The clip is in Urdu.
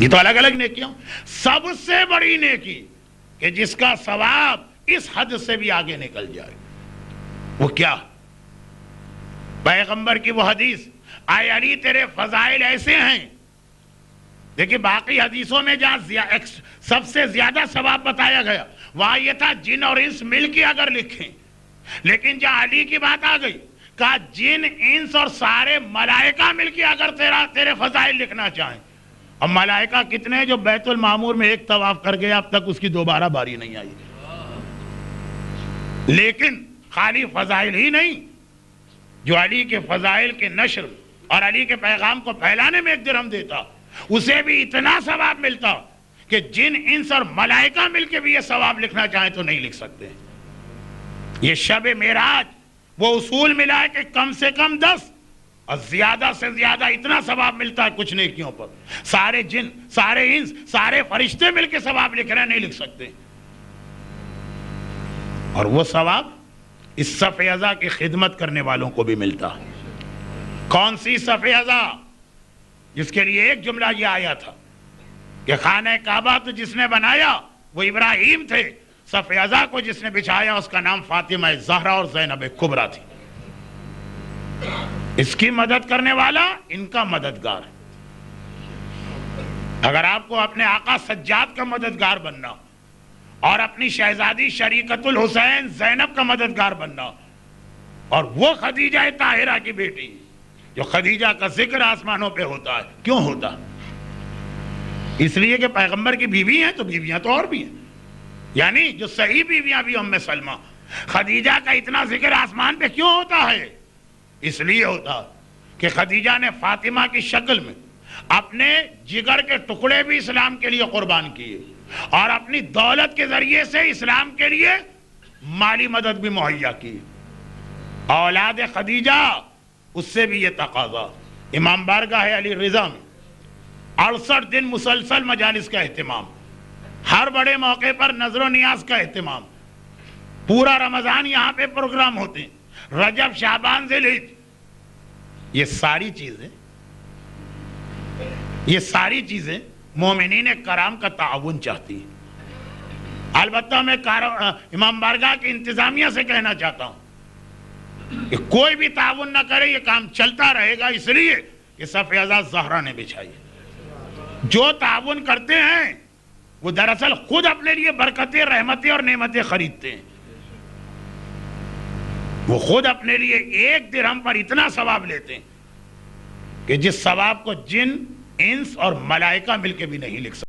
یہ تو الگ الگ نیکیاں. سب سے بڑی نیکی کہ جس کا ثواب اس حد سے بھی آگے نکل جائے، وہ کیا؟ پیغمبر کی وہ حدیث، اے علی تیرے فضائل ایسے ہیں. دیکھیں باقی حدیثوں میں جہاں سب سے زیادہ ثواب بتایا گیا وہاں یہ تھا جن اور انس مل کے اگر لکھیں، لیکن جہاں علی کی بات آ گئی کہا جن انس اور سارے ملائکہ مل کے اگر تیرے فضائل لکھنا چاہیں. اب ملائکہ کتنے ہیں جو بیت المعمور میں ایک طواف کر گیا اب تک اس کی دوبارہ باری نہیں آئی. لیکن خالی فضائل ہی نہیں، جو علی کے فضائل کے نشر اور علی کے پیغام کو پھیلانے میں ایک درہم دیتا اسے بھی اتنا ثواب ملتا کہ جن انس اور ملائکہ مل کے بھی یہ ثواب لکھنا چاہیں تو نہیں لکھ سکتے. یہ شب معراج وہ اصول ملا ہے کہ کم سے کم 10 اور زیادہ سے زیادہ اتنا ثواب ملتا ہے کچھ نیکیوں پر. سارے جن، سارے انس، سارے فرشتے مل کے ثواب لکھ رہے ہیں، نہیں لکھ سکتے. اور وہ ثواب اس صف ازا کی خدمت کرنے والوں کو بھی ملتا ہے. کون سی صف ازا؟ جس کے لیے ایک جملہ یہ آیا تھا کہ خانہ کعبہ تو جس نے بنایا وہ ابراہیم تھے، صف ازا کو جس نے بچھایا اس کا نام فاطمہ زہرا اور زینب کبریٰ تھی. اس کی مدد کرنے والا ان کا مددگار ہے. اگر آپ کو اپنے آقا سجاد کا مددگار بننا اور اپنی شہزادی شریکت الحسین زینب کا مددگار بننا، اور وہ خدیجہ طاہرہ کی بیٹی جو خدیجہ کا ذکر آسمانوں پہ ہوتا ہے، کیوں ہوتا؟ اس لیے کہ پیغمبر کی بیوی ہیں تو بیویاں تو اور بھی ہیں، یعنی جو صحیح بیویاں بھی ام سلمہ. خدیجہ کا اتنا ذکر آسمان پہ کیوں ہوتا ہے؟ اس لیے ہوتا کہ خدیجہ نے فاطمہ کی شکل میں اپنے جگر کے ٹکڑے بھی اسلام کے لیے قربان کیے اور اپنی دولت کے ذریعے سے اسلام کے لیے مالی مدد بھی مہیا کی. اولاد خدیجہ اس سے بھی یہ تقاضا. امام بارگاہ علی رضا میں 68 دن مسلسل مجالس کا اہتمام، ہر بڑے موقع پر نظر و نیاز کا اہتمام، پورا رمضان یہاں پہ پروگرام ہوتے ہیں، رجب شعبان ذوالحجہ. یہ ساری چیزیں مومنین کرام کا تعاون چاہتی ہیں. البتہ میں امام بارگاہ کی انتظامیہ سے کہنا چاہتا ہوں کہ کوئی بھی تعاون نہ کرے، یہ کام چلتا رہے گا، اس لیے کہ صف ازا زہرا نے بچھائی. جو تعاون کرتے ہیں وہ دراصل خود اپنے لیے برکتیں، رحمتیں اور نعمتیں خریدتے ہیں. وہ خود اپنے لیے ایک درہم پر اتنا ثواب لیتے ہیں کہ جس ثواب کو جن، انس اور ملائکہ مل کے بھی نہیں لکھ سکتے.